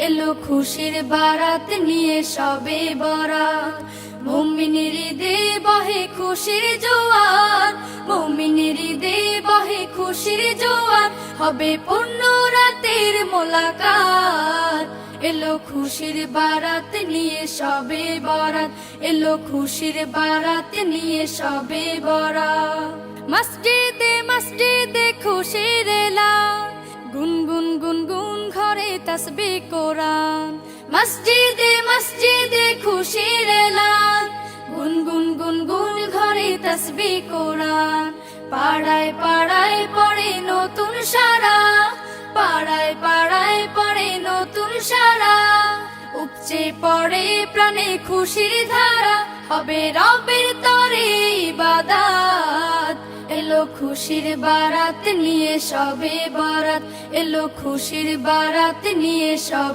এলো খুশির বারাত নিয়ে সবে বরাত। মুমিনের ঈদে বহে খুশির জোয়ার, মুমিনের ঈদে বহে খুশির জোয়ার, হবে পূর্ণ রাতের মোলাকাত। এলো খুশির বারাত নিয়ে সবে বরাত, এলো খুশির বারাত নিয়ে সবে বরাত। মসজিদে মসজিদে খুশির এলান, গুনগুন গুনগুন ঘরে তাসবিহ কোরআন। মসজিদে মসজিদে খুশির এলান, গুনগুন গুনগুন ঘরে তাসবিহ কোরআন। পাড়ায় পাড়ায় পড়ে নতুন সারা, পাড়ায় পাড়ায় পড়ে নতুন সারা। উপচে পড়ে প্রাণে খুশির ধারা, হবে রবের তরে ইবাদত। এলো খুশির বারাত নিয়ে সবে বরাত, এলো খুশির বারাত নিয়ে সবে